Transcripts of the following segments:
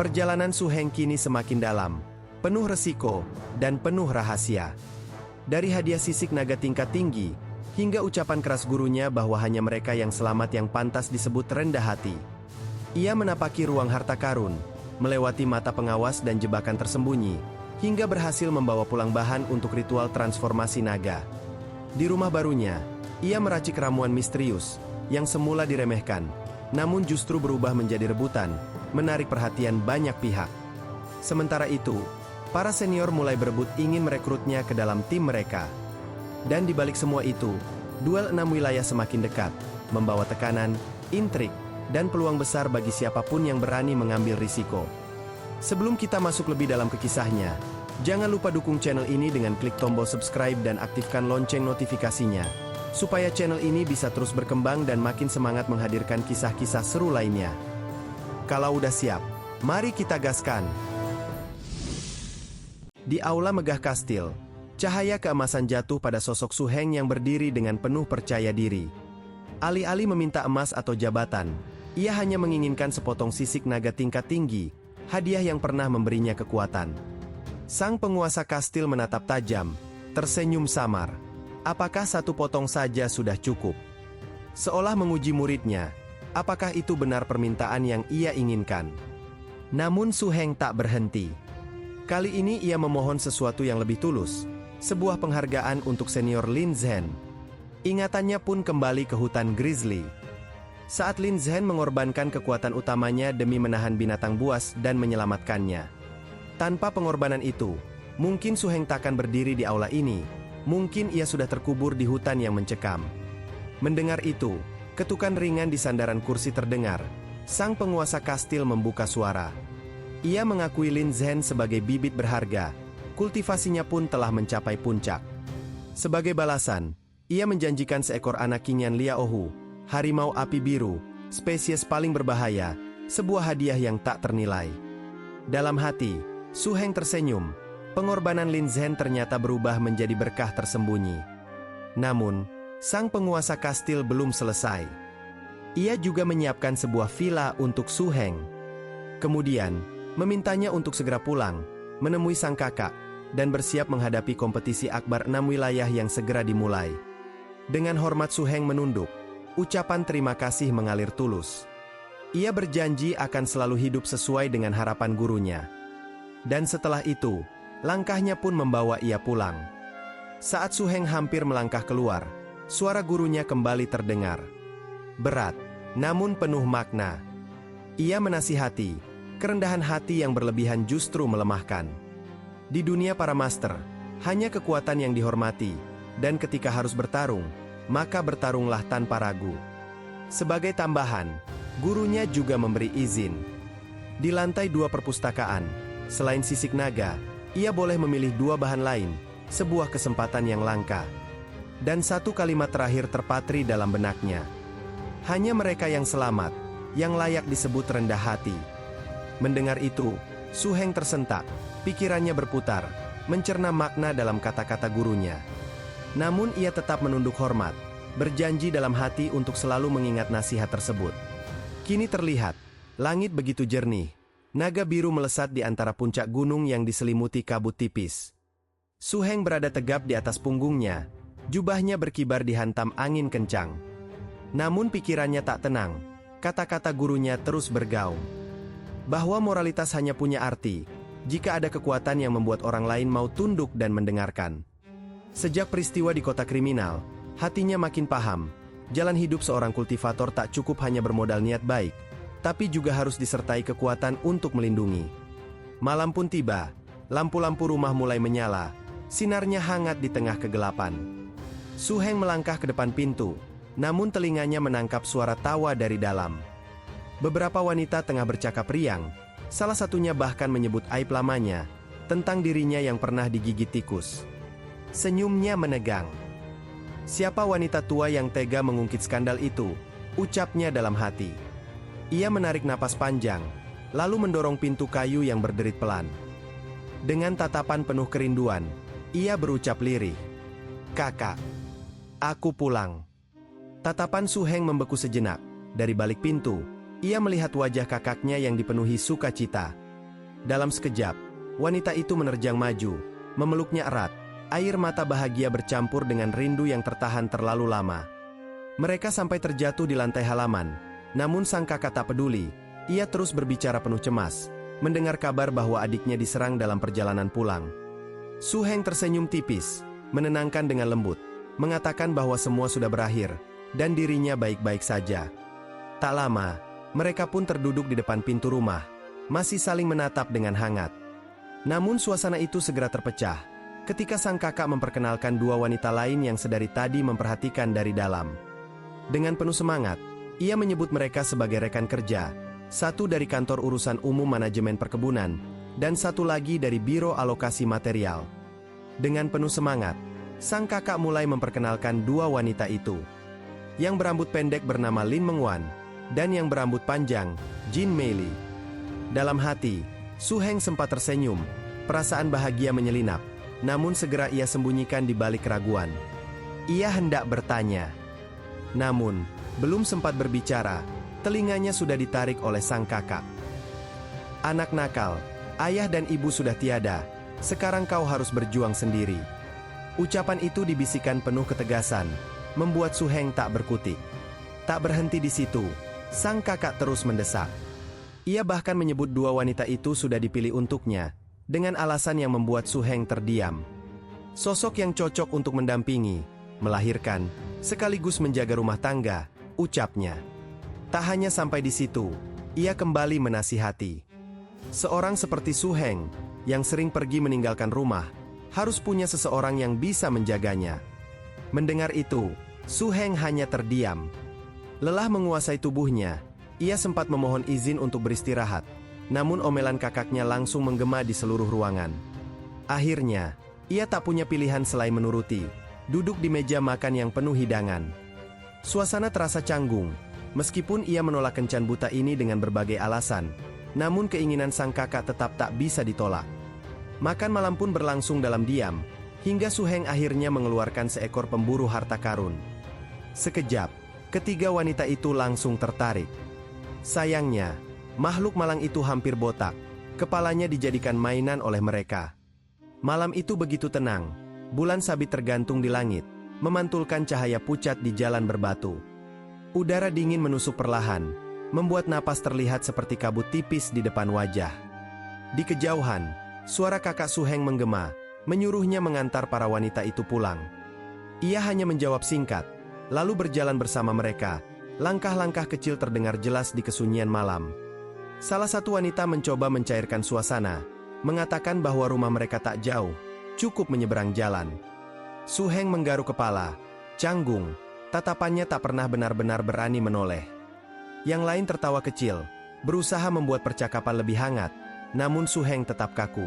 Perjalanan Su Heng kini semakin dalam, penuh resiko, dan penuh rahasia. Dari hadiah sisik naga tingkat tinggi, hingga ucapan keras gurunya bahwa hanya mereka yang selamat yang pantas disebut rendah hati. Ia menapaki ruang harta karun, melewati mata pengawas dan jebakan tersembunyi, hingga berhasil membawa pulang bahan untuk ritual transformasi naga. Di rumah barunya, ia meracik ramuan misterius, yang semula diremehkan, namun justru berubah menjadi rebutan, menarik perhatian banyak pihak. Sementara itu, para senior mulai berebut ingin merekrutnya ke dalam tim mereka. Dan di balik semua itu, duel 6 wilayah semakin dekat, membawa tekanan, intrik, dan peluang besar bagi siapapun yang berani mengambil risiko. Sebelum kita masuk lebih dalam ke kisahnya, jangan lupa dukung channel ini dengan klik tombol subscribe dan aktifkan lonceng notifikasinya, supaya channel ini bisa terus berkembang dan makin semangat menghadirkan kisah-kisah seru lainnya. Kalau udah siap, mari kita gaskan. Di aula megah kastil, cahaya keemasan jatuh pada sosok Su Heng yang berdiri dengan penuh percaya diri. Alih-alih meminta emas atau jabatan, ia hanya menginginkan sepotong sisik naga tingkat tinggi, hadiah yang pernah memberinya kekuatan. Sang penguasa kastil menatap tajam, tersenyum samar. Apakah satu potong saja sudah cukup? Seolah menguji muridnya, apakah itu benar permintaan yang ia inginkan? Namun Su Heng tak berhenti. Kali ini ia memohon sesuatu yang lebih tulus, sebuah penghargaan untuk senior Lin Zhen. Ingatannya pun kembali ke hutan Grizzly. Saat Lin Zhen mengorbankan kekuatan utamanya demi menahan binatang buas dan menyelamatkannya. Tanpa pengorbanan itu, mungkin Su Heng takkan berdiri di aula ini, mungkin ia sudah terkubur di hutan yang mencekam. Mendengar itu, ketukan ringan di sandaran kursi terdengar. Sang penguasa kastil membuka suara. Ia mengakui Lin Zhen sebagai bibit berharga, kultivasinya pun telah mencapai puncak. Sebagai balasan, ia menjanjikan seekor anak kinyan Liaohu, harimau api biru, spesies paling berbahaya, sebuah hadiah yang tak ternilai. Dalam hati, Su Heng tersenyum. Pengorbanan Lin Zhen ternyata berubah menjadi berkah tersembunyi. Namun, sang penguasa kastil belum selesai. Ia juga menyiapkan sebuah villa untuk Su Heng. Kemudian, memintanya untuk segera pulang, menemui sang kakak, dan bersiap menghadapi kompetisi akbar 6 wilayah yang segera dimulai. Dengan hormat Su Heng menunduk, ucapan terima kasih mengalir tulus. Ia berjanji akan selalu hidup sesuai dengan harapan gurunya. Dan setelah itu, langkahnya pun membawa ia pulang. Saat Su Heng hampir melangkah keluar, suara gurunya kembali terdengar. Berat, namun penuh makna. Ia menasihati, kerendahan hati yang berlebihan justru melemahkan. Di dunia para master, hanya kekuatan yang dihormati, dan ketika harus bertarung, maka bertarunglah tanpa ragu. Sebagai tambahan, gurunya juga memberi izin. Di lantai 2 perpustakaan, selain sisik naga, ia boleh memilih 2 bahan lain, sebuah kesempatan yang langka. Dan satu kalimat terakhir terpatri dalam benaknya. Hanya mereka yang selamat, yang layak disebut rendah hati. Mendengar itu, Su Heng tersentak, pikirannya berputar, mencerna makna dalam kata-kata gurunya. Namun ia tetap menunduk hormat, berjanji dalam hati untuk selalu mengingat nasihat tersebut. Kini terlihat, langit begitu jernih. Naga biru melesat di antara puncak gunung yang diselimuti kabut tipis. Su Heng berada tegap di atas punggungnya, jubahnya berkibar dihantam angin kencang. Namun pikirannya tak tenang, kata-kata gurunya terus bergaung. Bahwa moralitas hanya punya arti, jika ada kekuatan yang membuat orang lain mau tunduk dan mendengarkan. Sejak peristiwa di kota kriminal, hatinya makin paham, jalan hidup seorang kultivator tak cukup hanya bermodal niat baik, tapi juga harus disertai kekuatan untuk melindungi. Malam pun tiba, lampu-lampu rumah mulai menyala, sinarnya hangat di tengah kegelapan. Su Heng melangkah ke depan pintu, namun telinganya menangkap suara tawa dari dalam. Beberapa wanita tengah bercakap riang, salah satunya bahkan menyebut aib lamanya, tentang dirinya yang pernah digigit tikus. Senyumnya menegang. Siapa wanita tua yang tega mengungkit skandal itu? Ucapnya dalam hati. Ia menarik napas panjang, lalu mendorong pintu kayu yang berderit pelan. Dengan tatapan penuh kerinduan, ia berucap lirih, "Kakak, aku pulang." Tatapan Su Heng membeku sejenak. Dari balik pintu, ia melihat wajah kakaknya yang dipenuhi sukacita. Dalam sekejap, wanita itu menerjang maju, memeluknya erat. Air mata bahagia bercampur dengan rindu yang tertahan terlalu lama. Mereka sampai terjatuh di lantai halaman. Namun sang kakak tak peduli. Ia terus berbicara penuh cemas, mendengar kabar bahwa adiknya diserang dalam perjalanan pulang. Su Heng tersenyum tipis, menenangkan dengan lembut, mengatakan bahwa semua sudah berakhir, dan dirinya baik-baik saja. Tak lama, mereka pun terduduk di depan pintu rumah, masih saling menatap dengan hangat. Namun suasana itu segera terpecah, ketika sang kakak memperkenalkan dua wanita lain yang sedari tadi memperhatikan dari dalam. Dengan penuh semangat, ia menyebut mereka sebagai rekan kerja, satu dari kantor urusan umum manajemen perkebunan, dan satu lagi dari Biro Alokasi Material. Dengan penuh semangat, sang kakak mulai memperkenalkan dua wanita itu. Yang berambut pendek bernama Lin Mengwan, dan yang berambut panjang, Jin Meili. Dalam hati, Su Heng sempat tersenyum, perasaan bahagia menyelinap, namun segera ia sembunyikan di balik keraguan. Ia hendak bertanya. Namun, belum sempat berbicara, telinganya sudah ditarik oleh sang kakak. Anak nakal, ayah dan ibu sudah tiada, sekarang kau harus berjuang sendiri. Ucapan itu dibisikkan penuh ketegasan, membuat Su Heng tak berkutik. Tak berhenti di situ, sang kakak terus mendesak. Ia bahkan menyebut dua wanita itu sudah dipilih untuknya, dengan alasan yang membuat Su Heng terdiam. Sosok yang cocok untuk mendampingi, melahirkan, sekaligus menjaga rumah tangga, ucapnya. Tak hanya sampai di situ, ia kembali menasihati. Seorang seperti Su Heng, yang sering pergi meninggalkan rumah, harus punya seseorang yang bisa menjaganya. Mendengar itu, Su Heng hanya terdiam. Lelah menguasai tubuhnya, ia sempat memohon izin untuk beristirahat, namun omelan kakaknya langsung menggema di seluruh ruangan. Akhirnya, ia tak punya pilihan selain menuruti, duduk di meja makan yang penuh hidangan. Suasana terasa canggung. Meskipun ia menolak kencan buta ini dengan berbagai alasan, namun keinginan sang kakak tetap tak bisa ditolak. Makan malam pun berlangsung dalam diam, hingga Su Heng akhirnya mengeluarkan seekor pemburu harta karun. Sekejap, ketiga wanita itu langsung tertarik. Sayangnya, makhluk malang itu hampir botak, kepalanya dijadikan mainan oleh mereka. Malam itu begitu tenang, bulan sabit tergantung di langit, memantulkan cahaya pucat di jalan berbatu. Udara dingin menusuk perlahan, membuat napas terlihat seperti kabut tipis di depan wajah. Di kejauhan, suara kakak Su Heng menggema, menyuruhnya mengantar para wanita itu pulang. Ia hanya menjawab singkat, lalu berjalan bersama mereka. Langkah-langkah kecil terdengar jelas di kesunyian malam. Salah satu wanita mencoba mencairkan suasana, mengatakan bahwa rumah mereka tak jauh, cukup menyeberang jalan. Su Heng menggaruk kepala, canggung. Tatapannya tak pernah benar-benar berani menoleh. Yang lain tertawa kecil, berusaha membuat percakapan lebih hangat, namun Su Heng tetap kaku.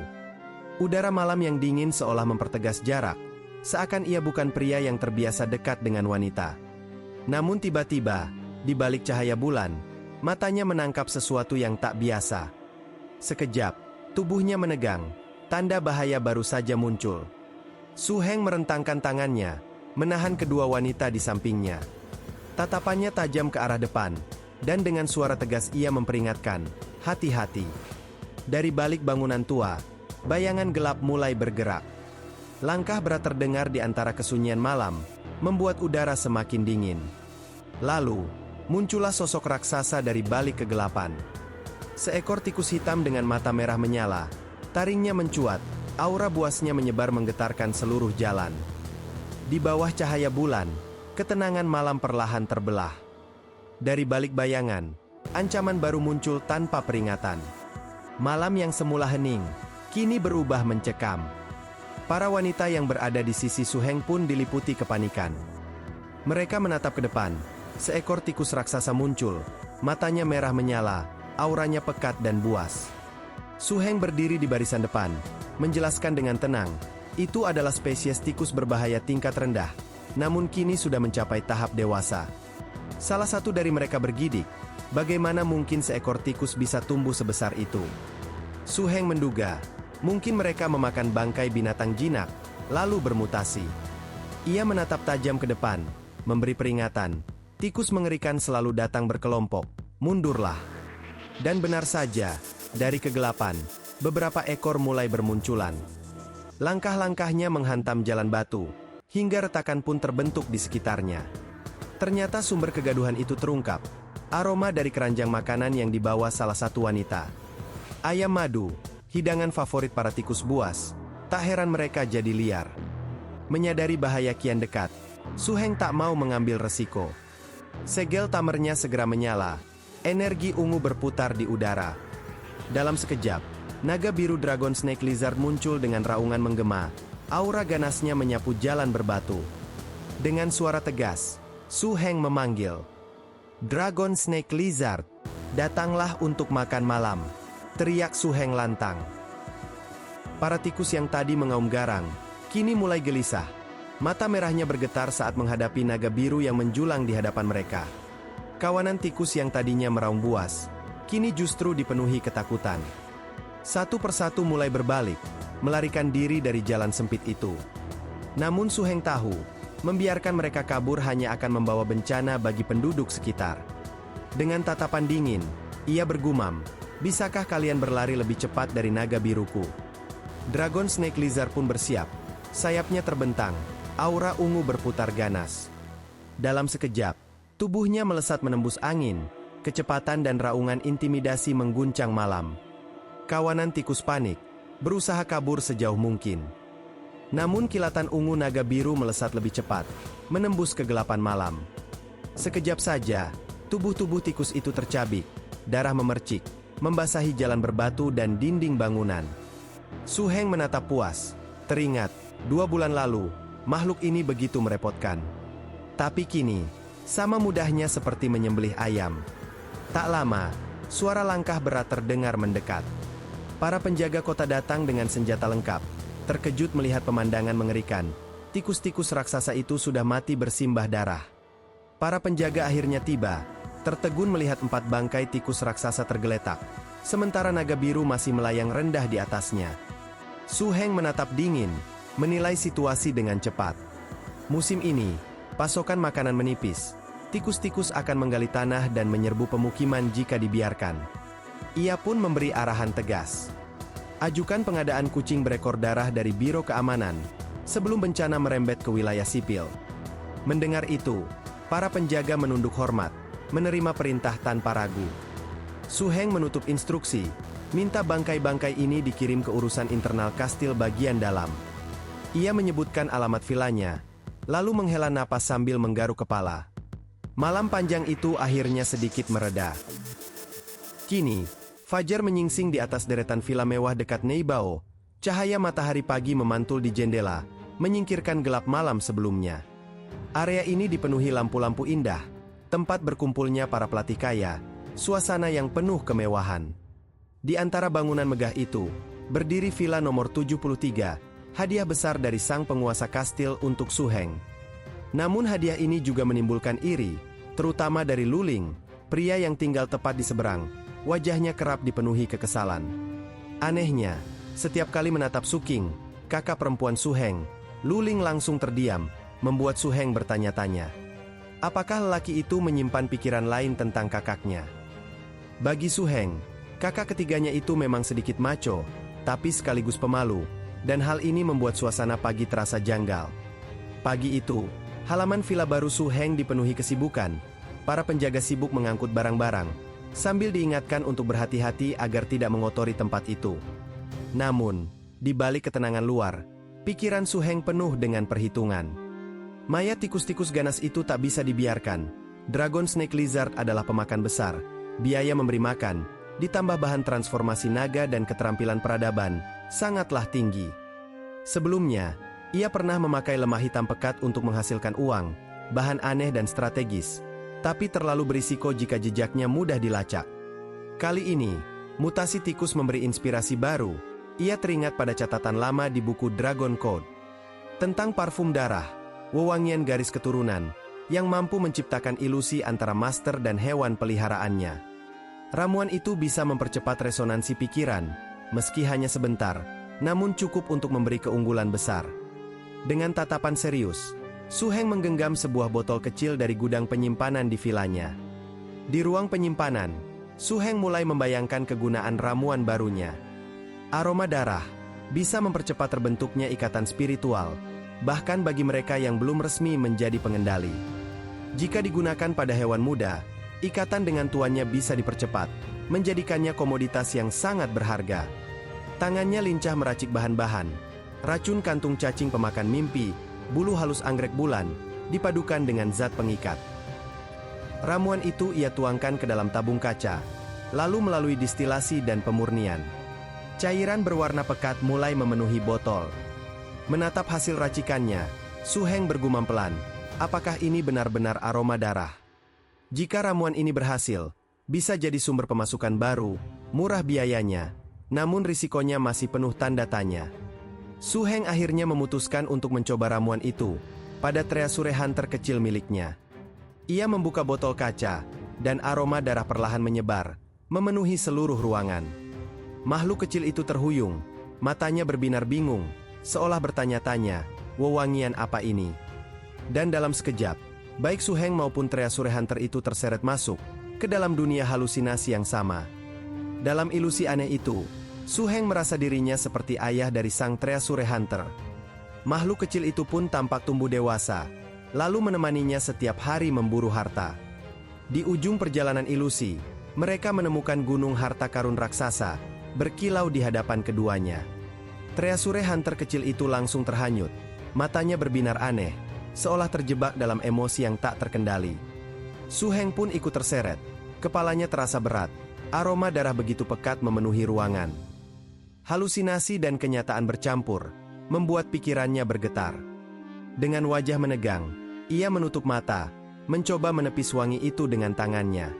Udara malam yang dingin seolah mempertegas jarak, seakan ia bukan pria yang terbiasa dekat dengan wanita. Namun tiba-tiba, di balik cahaya bulan, matanya menangkap sesuatu yang tak biasa. Sekejap, tubuhnya menegang, tanda bahaya baru saja muncul. Su Heng merentangkan tangannya, menahan kedua wanita di sampingnya. Tatapannya tajam ke arah depan, dan dengan suara tegas ia memperingatkan, hati-hati. Dari balik bangunan tua, bayangan gelap mulai bergerak. Langkah berat terdengar di antara kesunyian malam, membuat udara semakin dingin. Lalu, muncullah sosok raksasa dari balik kegelapan. Seekor tikus hitam dengan mata merah menyala, taringnya mencuat, aura buasnya menyebar menggetarkan seluruh jalan. Di bawah cahaya bulan, ketenangan malam perlahan terbelah. Dari balik bayangan, ancaman baru muncul tanpa peringatan. Malam yang semula hening, kini berubah mencekam. Para wanita yang berada di sisi Su Heng pun diliputi kepanikan. Mereka menatap ke depan, seekor tikus raksasa muncul, matanya merah menyala, auranya pekat dan buas. Su Heng berdiri di barisan depan, menjelaskan dengan tenang, itu adalah spesies tikus berbahaya tingkat rendah, namun kini sudah mencapai tahap dewasa. Salah satu dari mereka bergidik, bagaimana mungkin seekor tikus bisa tumbuh sebesar itu? Su Heng menduga, mungkin mereka memakan bangkai binatang jinak, lalu bermutasi. Ia menatap tajam ke depan, memberi peringatan, tikus mengerikan selalu datang berkelompok, mundurlah. Dan benar saja, dari kegelapan, beberapa ekor mulai bermunculan. Langkah-langkahnya menghantam jalan batu, hingga retakan pun terbentuk di sekitarnya. Ternyata sumber kegaduhan itu terungkap. Aroma dari keranjang makanan yang dibawa salah satu wanita. Ayam madu, hidangan favorit para tikus buas. Tak heran mereka jadi liar. Menyadari bahaya kian dekat, Su Heng tak mau mengambil resiko. Segel tamernya segera menyala. Energi ungu berputar di udara. Dalam sekejap, naga biru Dragon Snake Lizard muncul dengan raungan menggema. Aura ganasnya menyapu jalan berbatu. Dengan suara tegas, Su Heng memanggil, "Dragon Snake Lizard, datanglah untuk makan malam," teriak Su Heng lantang. Para tikus yang tadi mengaum garang, kini mulai gelisah. Mata merahnya bergetar saat menghadapi naga biru yang menjulang di hadapan mereka. Kawanan tikus yang tadinya meraung buas, kini justru dipenuhi ketakutan. Satu persatu mulai berbalik, melarikan diri dari jalan sempit itu. Namun Su Heng tahu, membiarkan mereka kabur hanya akan membawa bencana bagi penduduk sekitar. Dengan tatapan dingin, ia bergumam, "Bisakah kalian berlari lebih cepat dari naga biruku?" Dragon Snake Lizard pun bersiap. Sayapnya terbentang, aura ungu berputar ganas. Dalam sekejap, tubuhnya melesat menembus angin, kecepatan dan raungan intimidasi mengguncang malam. Kawanan tikus panik, berusaha kabur sejauh mungkin. Namun kilatan ungu naga biru melesat lebih cepat, menembus kegelapan malam. Sekejap saja, tubuh-tubuh tikus itu tercabik, darah memercik, membasahi jalan berbatu dan dinding bangunan. Su Heng menatap puas, teringat, 2 bulan lalu, makhluk ini begitu merepotkan. Tapi kini, sama mudahnya seperti menyembelih ayam. Tak lama, suara langkah berat terdengar mendekat. Para penjaga kota datang dengan senjata lengkap, terkejut melihat pemandangan mengerikan. Tikus-tikus raksasa itu sudah mati bersimbah darah. Para penjaga akhirnya tiba, tertegun melihat 4 bangkai tikus raksasa tergeletak, sementara naga biru masih melayang rendah di atasnya. Su Heng menatap dingin, menilai situasi dengan cepat. Musim ini, pasokan makanan menipis. Tikus-tikus akan menggali tanah dan menyerbu pemukiman jika dibiarkan. Ia pun memberi arahan tegas. Ajukan pengadaan kucing berekor darah dari Biro Keamanan, sebelum bencana merembet ke wilayah sipil. Mendengar itu, para penjaga menunduk hormat, menerima perintah tanpa ragu. Su Heng menutup instruksi, minta bangkai-bangkai ini dikirim ke urusan internal kastil bagian dalam. Ia menyebutkan alamat vilanya, lalu menghela napas sambil menggaruk kepala. Malam panjang itu akhirnya sedikit mereda. Kini, fajar menyingsing di atas deretan villa mewah dekat Neibao. Cahaya matahari pagi memantul di jendela, menyingkirkan gelap malam sebelumnya. Area ini dipenuhi lampu-lampu indah, tempat berkumpulnya para pelatih kaya, suasana yang penuh kemewahan. Di antara bangunan megah itu, berdiri villa nomor 73, hadiah besar dari sang penguasa kastil untuk Su Heng. Namun hadiah ini juga menimbulkan iri, terutama dari Luling, pria yang tinggal tepat di seberang. Wajahnya kerap dipenuhi kekesalan. Anehnya, setiap kali menatap Su Qing, kakak perempuan Su Heng, Luling langsung terdiam, membuat Su Heng bertanya-tanya. Apakah lelaki itu menyimpan pikiran lain tentang kakaknya? Bagi Su Heng, kakak ketiganya itu memang sedikit maco, tapi sekaligus pemalu, dan hal ini membuat suasana pagi terasa janggal. Pagi itu, halaman villa baru Su Heng dipenuhi kesibukan. Para penjaga sibuk mengangkut barang-barang, sambil diingatkan untuk berhati-hati agar tidak mengotori tempat itu. Namun, di balik ketenangan luar, pikiran Su Heng penuh dengan perhitungan. Mayat tikus-tikus ganas itu tak bisa dibiarkan. Dragon Snake Lizard adalah pemakan besar. Biaya memberi makan, ditambah bahan transformasi naga dan keterampilan peradaban, sangatlah tinggi. Sebelumnya, ia pernah memakai lemah hitam pekat untuk menghasilkan uang, bahan aneh dan strategis, tapi terlalu berisiko jika jejaknya mudah dilacak. Kali ini, mutasi tikus memberi inspirasi baru. Ia teringat pada catatan lama di buku Dragon Code tentang parfum darah, wewangian garis keturunan, yang mampu menciptakan ilusi antara master dan hewan peliharaannya. Ramuan itu bisa mempercepat resonansi pikiran, meski hanya sebentar, namun cukup untuk memberi keunggulan besar. Dengan tatapan serius, Su Heng menggenggam sebuah botol kecil dari gudang penyimpanan di vilanya. Di ruang penyimpanan, Su Heng mulai membayangkan kegunaan ramuan barunya. Aroma darah bisa mempercepat terbentuknya ikatan spiritual, bahkan bagi mereka yang belum resmi menjadi pengendali. Jika digunakan pada hewan muda, ikatan dengan tuannya bisa dipercepat, menjadikannya komoditas yang sangat berharga. Tangannya lincah meracik bahan-bahan, racun kantung cacing pemakan mimpi, bulu halus anggrek bulan, dipadukan dengan zat pengikat. Ramuan itu ia tuangkan ke dalam tabung kaca, lalu melalui distilasi dan pemurnian. Cairan berwarna pekat mulai memenuhi botol. Menatap hasil racikannya, Su Heng bergumam pelan, apakah ini benar-benar aroma darah? Jika ramuan ini berhasil, bisa jadi sumber pemasukan baru, murah biayanya, namun risikonya masih penuh tanda tanya. Su Heng akhirnya memutuskan untuk mencoba ramuan itu pada Treasure Hunter kecil miliknya. Ia membuka botol kaca, dan aroma darah perlahan menyebar, memenuhi seluruh ruangan. Makhluk kecil itu terhuyung, matanya berbinar bingung, seolah bertanya-tanya, wewangian apa ini? Dan dalam sekejap, baik Su Heng maupun Treasure Hunter itu terseret masuk ke dalam dunia halusinasi yang sama. Dalam ilusi aneh itu, Su Heng merasa dirinya seperti ayah dari sang Treasure Hunter. Makhluk kecil itu pun tampak tumbuh dewasa, lalu menemaninya setiap hari memburu harta. Di ujung perjalanan ilusi, mereka menemukan gunung harta karun raksasa, berkilau di hadapan keduanya. Treasure Hunter kecil itu langsung terhanyut, matanya berbinar aneh, seolah terjebak dalam emosi yang tak terkendali. Su Heng pun ikut terseret, kepalanya terasa berat, aroma darah begitu pekat memenuhi ruangan. Halusinasi dan kenyataan bercampur, membuat pikirannya bergetar. Dengan wajah menegang, ia menutup mata, mencoba menepis wangi itu dengan tangannya.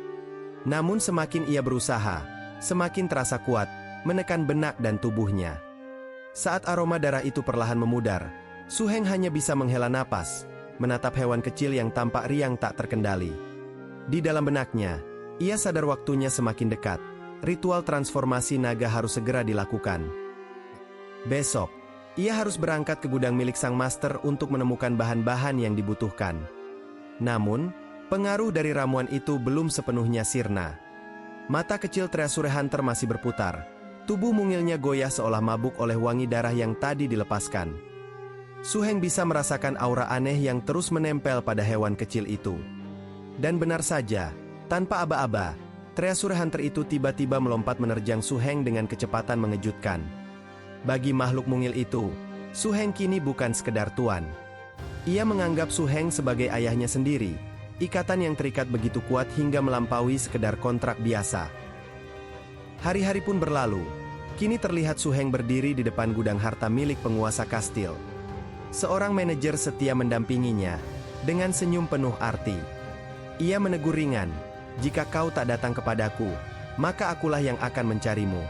Namun semakin ia berusaha, semakin terasa kuat, menekan benak dan tubuhnya. Saat aroma darah itu perlahan memudar, Su Heng hanya bisa menghela napas, menatap hewan kecil yang tampak riang tak terkendali. Di dalam benaknya, ia sadar waktunya semakin dekat, ritual transformasi naga harus segera dilakukan. Besok, ia harus berangkat ke gudang milik sang master untuk menemukan bahan-bahan yang dibutuhkan. Namun, pengaruh dari ramuan itu belum sepenuhnya sirna. Mata kecil Treasure Hunter masih berputar. Tubuh mungilnya goyah seolah mabuk oleh wangi darah yang tadi dilepaskan. Su Heng bisa merasakan aura aneh yang terus menempel pada hewan kecil itu. Dan benar saja, tanpa aba-aba, Treasure Hunter itu tiba-tiba melompat menerjang Su Heng dengan kecepatan mengejutkan. Bagi makhluk mungil itu, Su Heng kini bukan sekedar tuan. Ia menganggap Su Heng sebagai ayahnya sendiri, ikatan yang terikat begitu kuat hingga melampaui sekedar kontrak biasa. Hari-hari pun berlalu, kini terlihat Su Heng berdiri di depan gudang harta milik penguasa kastil. Seorang manajer setia mendampinginya, dengan senyum penuh arti. Ia menegur ringan, jika kau tak datang kepadaku, maka akulah yang akan mencarimu.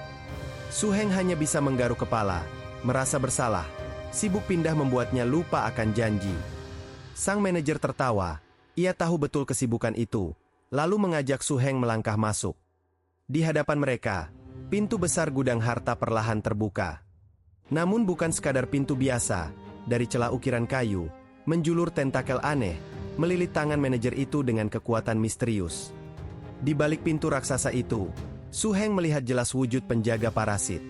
Su Heng hanya bisa menggaruk kepala, merasa bersalah, sibuk pindah membuatnya lupa akan janji. Sang manajer tertawa, ia tahu betul kesibukan itu, lalu mengajak Su Heng melangkah masuk. Di hadapan mereka, pintu besar gudang harta perlahan terbuka. Namun bukan sekadar pintu biasa, dari celah ukiran kayu, menjulur tentakel aneh, melilit tangan manajer itu dengan kekuatan misterius. Di balik pintu raksasa itu, Su Heng melihat jelas wujud penjaga parasit.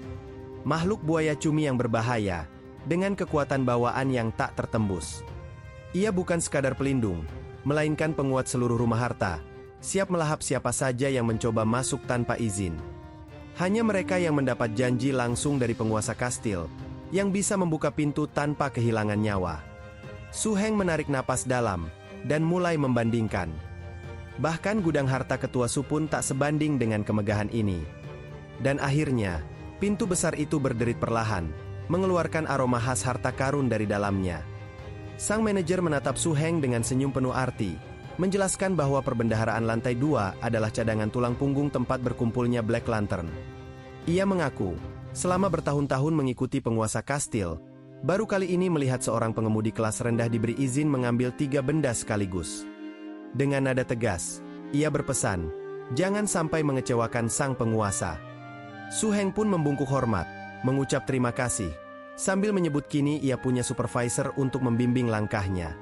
Makhluk buaya cumi yang berbahaya, dengan kekuatan bawaan yang tak tertembus. Ia bukan sekadar pelindung, melainkan penguat seluruh rumah harta, siap melahap siapa saja yang mencoba masuk tanpa izin. Hanya mereka yang mendapat janji langsung dari penguasa kastil, yang bisa membuka pintu tanpa kehilangan nyawa. Su Heng menarik napas dalam, dan mulai membandingkan. Bahkan gudang harta ketua Su pun tak sebanding dengan kemegahan ini. Dan akhirnya, pintu besar itu berderit perlahan, mengeluarkan aroma khas harta karun dari dalamnya. Sang manajer menatap Su Heng dengan senyum penuh arti, menjelaskan bahwa perbendaharaan lantai 2 adalah cadangan tulang punggung tempat berkumpulnya Black Lantern. Ia mengaku, selama bertahun-tahun mengikuti penguasa kastil, baru kali ini melihat seorang pengemudi kelas rendah diberi izin mengambil 3 benda sekaligus. Dengan nada tegas, ia berpesan, jangan sampai mengecewakan sang penguasa. Su Heng pun membungkuk hormat, mengucap terima kasih, sambil menyebut kini ia punya supervisor untuk membimbing langkahnya.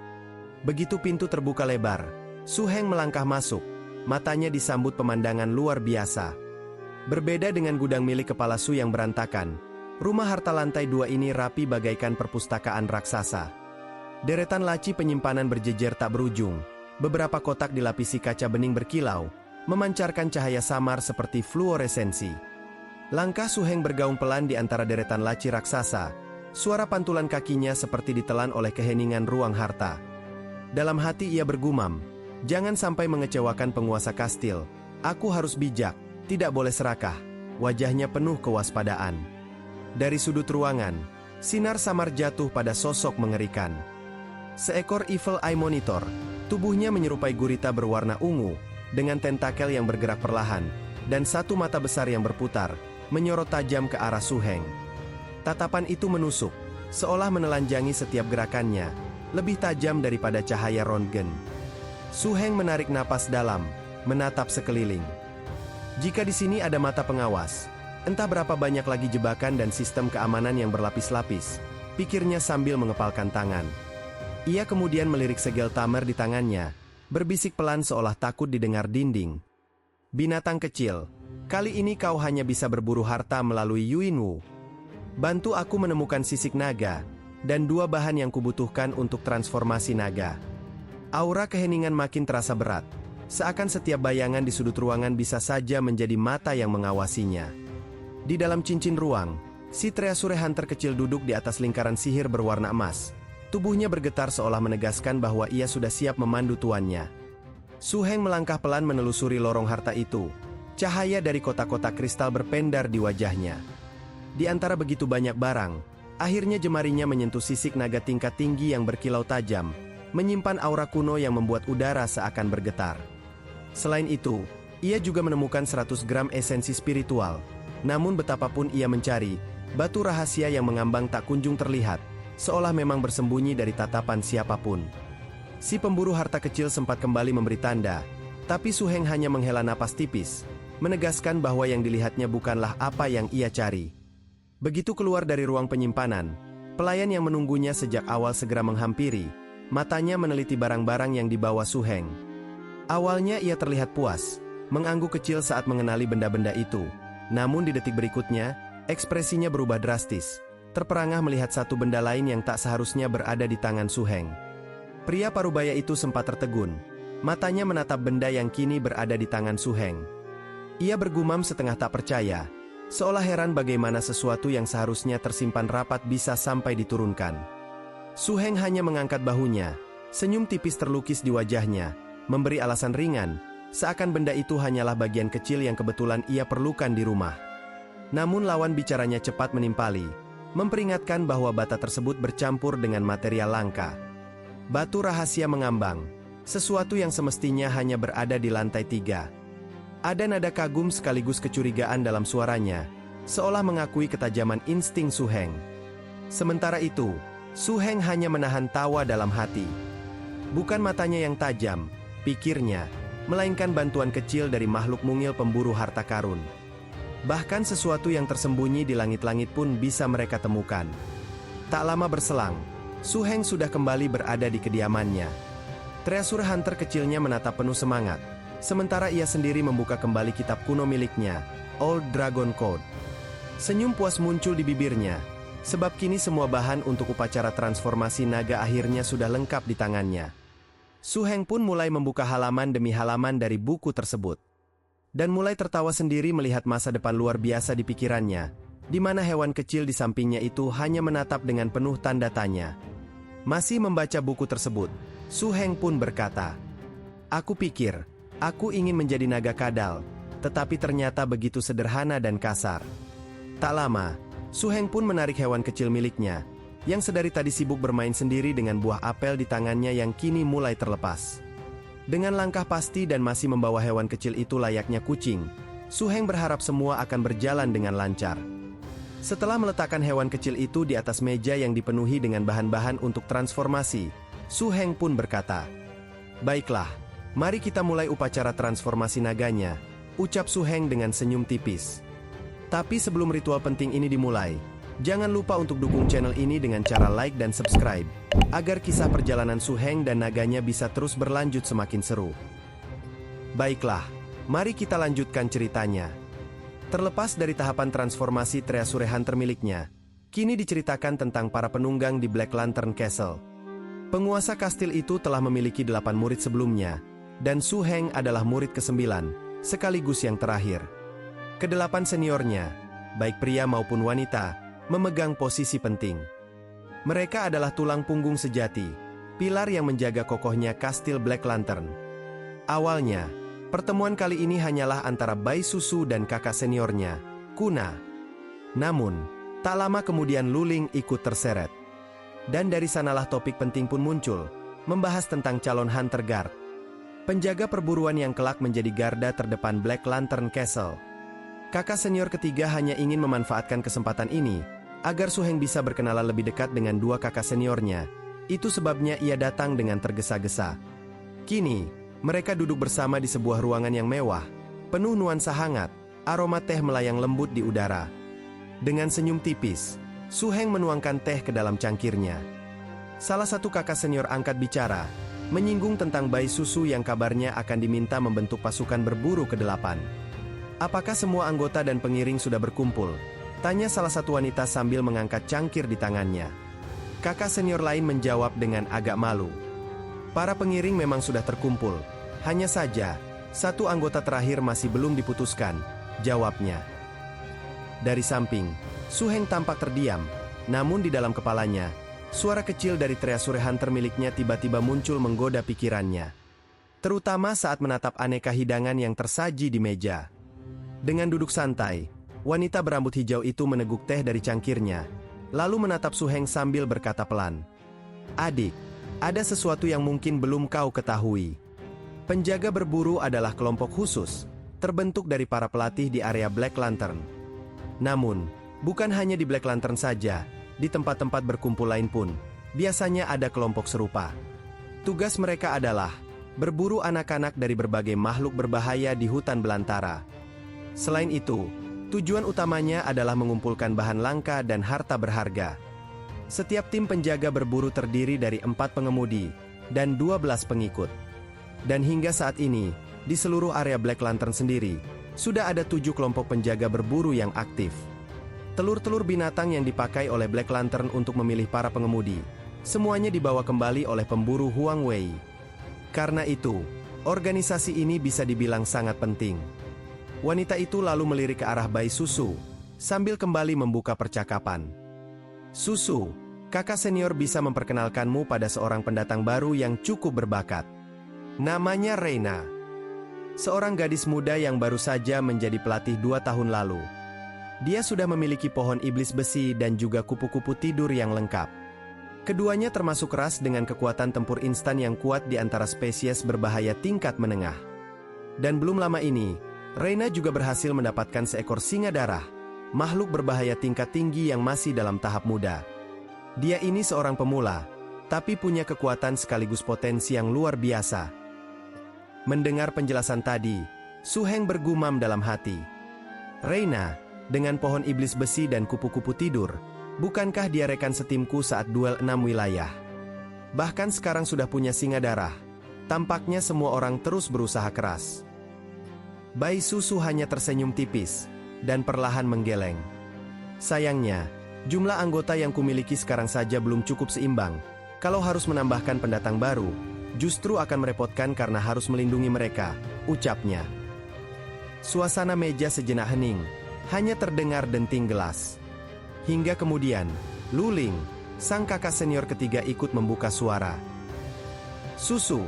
Begitu pintu terbuka lebar, Su Heng melangkah masuk, matanya disambut pemandangan luar biasa. Berbeda dengan gudang milik kepala Su yang berantakan, Rumah harta lantai 2 ini rapi bagaikan perpustakaan raksasa. Deretan laci penyimpanan berjejer tak berujung. Beberapa kotak dilapisi kaca bening berkilau, memancarkan cahaya samar seperti fluoresensi. Langkah Su Heng bergaung pelan di antara deretan laci raksasa. Suara pantulan kakinya seperti ditelan oleh keheningan ruang harta. Dalam hati ia bergumam, jangan sampai mengecewakan penguasa kastil. Aku harus bijak, tidak boleh serakah. Wajahnya penuh kewaspadaan. Dari sudut ruangan, sinar samar jatuh pada sosok mengerikan. Seekor Evil Eye Monitor, tubuhnya menyerupai gurita berwarna ungu, dengan tentakel yang bergerak perlahan, dan satu mata besar yang berputar, menyorot tajam ke arah Su Heng. Tatapan itu menusuk, seolah menelanjangi setiap gerakannya, lebih tajam daripada cahaya röntgen. Su Heng menarik napas dalam, menatap sekeliling. Jika di sini ada mata pengawas, entah berapa banyak lagi jebakan dan sistem keamanan yang berlapis-lapis, pikirnya sambil mengepalkan tangan. Ia kemudian melirik segel tamer di tangannya, berbisik pelan seolah takut didengar dinding. Binatang kecil, kali ini kau hanya bisa berburu harta melalui Yuinwu. Bantu aku menemukan sisik naga, dan 2 bahan yang kubutuhkan untuk transformasi naga. Aura keheningan makin terasa berat, seakan setiap bayangan di sudut ruangan bisa saja menjadi mata yang mengawasinya. Di dalam cincin ruang, si Treasure Hunter kecil duduk di atas lingkaran sihir berwarna emas. Tubuhnya bergetar seolah menegaskan bahwa ia sudah siap memandu tuannya. Su Heng melangkah pelan menelusuri lorong harta itu. Cahaya dari kotak-kotak kristal berpendar di wajahnya. Di antara begitu banyak barang, akhirnya jemarinya menyentuh sisik naga tingkat tinggi yang berkilau tajam, menyimpan aura kuno yang membuat udara seakan bergetar. Selain itu, ia juga menemukan 100 gram esensi spiritual. Namun betapapun ia mencari, batu rahasia yang mengambang tak kunjung terlihat, seolah memang bersembunyi dari tatapan siapapun. Si pemburu harta kecil sempat kembali memberi tanda, tapi Su Heng hanya menghela napas tipis, menegaskan bahwa yang dilihatnya bukanlah apa yang ia cari. Begitu keluar dari ruang penyimpanan, pelayan yang menunggunya sejak awal segera menghampiri, matanya meneliti barang-barang yang dibawa Su Heng. Awalnya ia terlihat puas, mengangguk kecil saat mengenali benda-benda itu, namun di detik berikutnya, ekspresinya berubah drastis. Terperangah melihat satu benda lain yang tak seharusnya berada di tangan Su Heng. Pria parubaya itu sempat tertegun. Matanya menatap benda yang kini berada di tangan Su Heng. Ia bergumam setengah tak percaya, seolah heran bagaimana sesuatu yang seharusnya tersimpan rapat bisa sampai diturunkan. Su Heng hanya mengangkat bahunya, senyum tipis terlukis di wajahnya, memberi alasan ringan, seakan benda itu hanyalah bagian kecil yang kebetulan ia perlukan di rumah. Namun lawan bicaranya cepat menimpali, memperingatkan bahwa bata tersebut bercampur dengan material langka. Batu rahasia mengambang, sesuatu yang semestinya hanya berada di lantai 3. Ada nada kagum sekaligus kecurigaan dalam suaranya, seolah mengakui ketajaman insting Su Heng. Sementara itu, Su Heng hanya menahan tawa dalam hati. Bukan matanya yang tajam, pikirnya, melainkan bantuan kecil dari makhluk mungil pemburu harta karun. Bahkan sesuatu yang tersembunyi di langit-langit pun bisa mereka temukan. Tak lama berselang, Su Heng sudah kembali berada di kediamannya. Treasure Hunter kecilnya menatap penuh semangat, sementara ia sendiri membuka kembali kitab kuno miliknya, Old Dragon Code. Senyum puas muncul di bibirnya, sebab kini semua bahan untuk upacara transformasi naga akhirnya sudah lengkap di tangannya. Su Heng pun mulai membuka halaman demi halaman dari buku tersebut. Dan mulai tertawa sendiri melihat masa depan luar biasa di pikirannya, di mana hewan kecil di sampingnya itu hanya menatap dengan penuh tanda tanya. Masih membaca buku tersebut, Su Heng pun berkata, "Aku pikir, aku ingin menjadi naga kadal, tetapi ternyata begitu sederhana dan kasar." Tak lama, Su Heng pun menarik hewan kecil miliknya, yang sedari tadi sibuk bermain sendiri dengan buah apel di tangannya yang kini mulai terlepas. Dengan langkah pasti dan masih membawa hewan kecil itu layaknya kucing, Su Heng berharap semua akan berjalan dengan lancar. Setelah meletakkan hewan kecil itu di atas meja yang dipenuhi dengan bahan-bahan untuk transformasi, Su Heng pun berkata, "Baiklah, mari kita mulai upacara transformasi naganya," ucap Su Heng dengan senyum tipis. Tapi sebelum ritual penting ini dimulai, jangan lupa untuk dukung channel ini dengan cara like dan subscribe, agar kisah perjalanan Su Heng dan naganya bisa terus berlanjut semakin seru. Baiklah, mari kita lanjutkan ceritanya. Terlepas dari tahapan transformasi Treasure Hunter miliknya, kini diceritakan tentang para penunggang di Black Lantern Castle. Penguasa kastil itu telah memiliki 8 murid sebelumnya, dan Su Heng adalah murid ke-9, sekaligus yang terakhir. Kedelapan seniornya, baik pria maupun wanita, memegang posisi penting. Mereka adalah tulang punggung sejati, pilar yang menjaga kokohnya kastil Black Lantern. Awalnya, pertemuan kali ini hanyalah antara Bai Susu dan kakak seniornya, Kuna. Namun, tak lama kemudian Luling ikut terseret. Dan dari sanalah topik penting pun muncul, membahas tentang calon Hunter Guard. Penjaga perburuan yang kelak menjadi garda terdepan Black Lantern Castle. Kakak senior ketiga hanya ingin memanfaatkan kesempatan ini, agar Su Heng bisa berkenalan lebih dekat dengan dua kakak seniornya. Itu sebabnya ia datang dengan tergesa-gesa. Kini, mereka duduk bersama di sebuah ruangan yang mewah, penuh nuansa hangat, aroma teh melayang lembut di udara. Dengan senyum tipis, Su Heng menuangkan teh ke dalam cangkirnya. Salah satu kakak senior angkat bicara, menyinggung tentang Bai Susu yang kabarnya akan diminta membentuk pasukan berburu ke-8. Apakah semua anggota dan pengiring sudah berkumpul? Tanya salah satu wanita sambil mengangkat cangkir di tangannya. Kakak senior lain menjawab dengan agak malu. Para pengiring memang sudah terkumpul. Hanya saja, satu anggota terakhir masih belum diputuskan, jawabnya. Dari samping, Su Heng tampak terdiam, namun di dalam kepalanya, suara kecil dari Treasure Hunter miliknya tiba-tiba muncul menggoda pikirannya. Terutama saat menatap aneka hidangan yang tersaji di meja. Dengan duduk santai, wanita berambut hijau itu meneguk teh dari cangkirnya, lalu menatap Su Heng sambil berkata pelan. Adik, ada sesuatu yang mungkin belum kau ketahui. Penjaga berburu adalah kelompok khusus, terbentuk dari para pelatih di area Black Lantern. Namun, bukan hanya di Black Lantern saja, di tempat-tempat berkumpul lain pun, biasanya ada kelompok serupa. Tugas mereka adalah berburu anak-anak dari berbagai makhluk berbahaya di hutan belantara. Selain itu, tujuan utamanya adalah mengumpulkan bahan langka dan harta berharga. Setiap tim penjaga berburu terdiri dari 4 pengemudi dan 12 pengikut. Dan hingga saat ini, di seluruh area Black Lantern sendiri, sudah ada 7 kelompok penjaga berburu yang aktif. Telur-telur binatang yang dipakai oleh Black Lantern untuk memilih para pengemudi, semuanya dibawa kembali oleh pemburu Huang Wei. Karena itu, organisasi ini bisa dibilang sangat penting. Wanita itu lalu melirik ke arah Bai Susu, sambil kembali membuka percakapan. Susu, kakak senior bisa memperkenalkanmu pada seorang pendatang baru yang cukup berbakat. Namanya Reina. Seorang gadis muda yang baru saja menjadi pelatih 2 tahun lalu. Dia sudah memiliki pohon iblis besi dan juga kupu-kupu tidur yang lengkap. Keduanya termasuk ras dengan kekuatan tempur instan yang kuat di antara spesies berbahaya tingkat menengah. Dan belum lama ini, Reina juga berhasil mendapatkan seekor singa darah, makhluk berbahaya tingkat tinggi yang masih dalam tahap muda. Dia ini seorang pemula, tapi punya kekuatan sekaligus potensi yang luar biasa. Mendengar penjelasan tadi, Su Heng bergumam dalam hati. Reina, dengan pohon iblis besi dan kupu-kupu tidur, bukankah dia rekan setimku saat duel 6 wilayah? Bahkan sekarang sudah punya singa darah. Tampaknya semua orang terus berusaha keras. Bai Susu hanya tersenyum tipis, dan perlahan menggeleng. Sayangnya, jumlah anggota yang kumiliki sekarang saja belum cukup seimbang. Kalau harus menambahkan pendatang baru, justru akan merepotkan karena harus melindungi mereka, ucapnya. Suasana meja sejenak hening, hanya terdengar denting gelas. Hingga kemudian, Luling, sang kakak senior ketiga ikut membuka suara. Susu,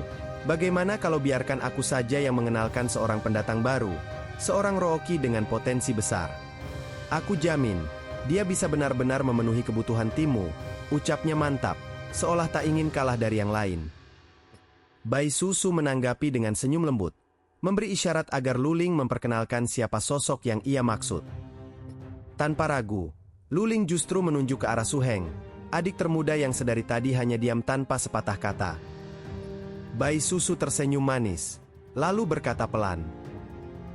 bagaimana kalau biarkan aku saja yang mengenalkan seorang pendatang baru, seorang Rookie dengan potensi besar. Aku jamin, dia bisa benar-benar memenuhi kebutuhan timmu, ucapnya mantap, seolah tak ingin kalah dari yang lain. Bai Susu menanggapi dengan senyum lembut, memberi isyarat agar Luling memperkenalkan siapa sosok yang ia maksud. Tanpa ragu, Luling justru menunjuk ke arah Su Heng, adik termuda yang sedari tadi hanya diam tanpa sepatah kata. Bai Susu tersenyum manis, lalu berkata pelan.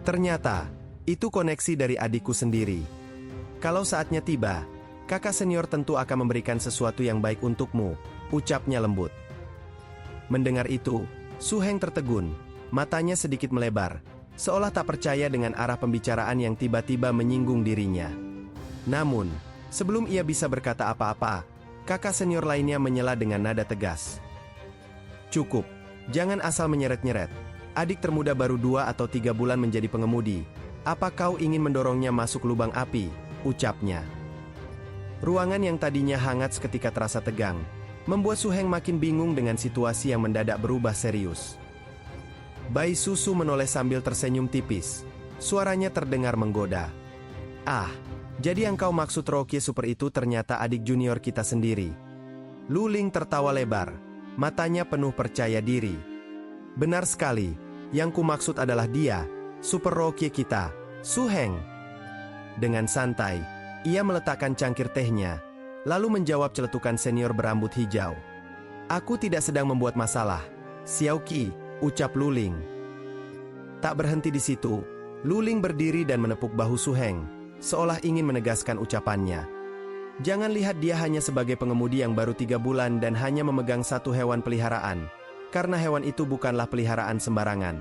Ternyata, itu koneksi dari adikku sendiri. Kalau saatnya tiba, kakak senior tentu akan memberikan sesuatu yang baik untukmu, ucapnya lembut. Mendengar itu, Su Heng tertegun, matanya sedikit melebar, seolah tak percaya dengan arah pembicaraan yang tiba-tiba menyinggung dirinya. Namun, sebelum ia bisa berkata apa-apa, kakak senior lainnya menyela dengan nada tegas. "Cukup, jangan asal menyeret-nyeret. Adik termuda baru 2 atau 3 bulan menjadi pengemudi. Apa kau ingin mendorongnya masuk lubang api?" ucapnya. Ruangan yang tadinya hangat seketika terasa tegang, membuat Su Heng makin bingung dengan situasi yang mendadak berubah serius. Bai Susu menoleh sambil tersenyum tipis. Suaranya terdengar menggoda. "Ah, jadi yang kau maksud Rocky Super itu ternyata adik junior kita sendiri." Lu Ling tertawa lebar, matanya penuh percaya diri. "Benar sekali, yang ku maksud adalah dia, Super Rocky kita, Su Heng." Dengan santai, ia meletakkan cangkir tehnya, lalu menjawab celetukan senior berambut hijau. "Aku tidak sedang membuat masalah, Xiao Qi," ucap Lu Ling. Tak berhenti di situ, Lu Ling berdiri dan menepuk bahu Su Heng, seolah ingin menegaskan ucapannya. Jangan lihat dia hanya sebagai pengemudi yang baru 3 bulan dan hanya memegang satu hewan peliharaan, karena hewan itu bukanlah peliharaan sembarangan.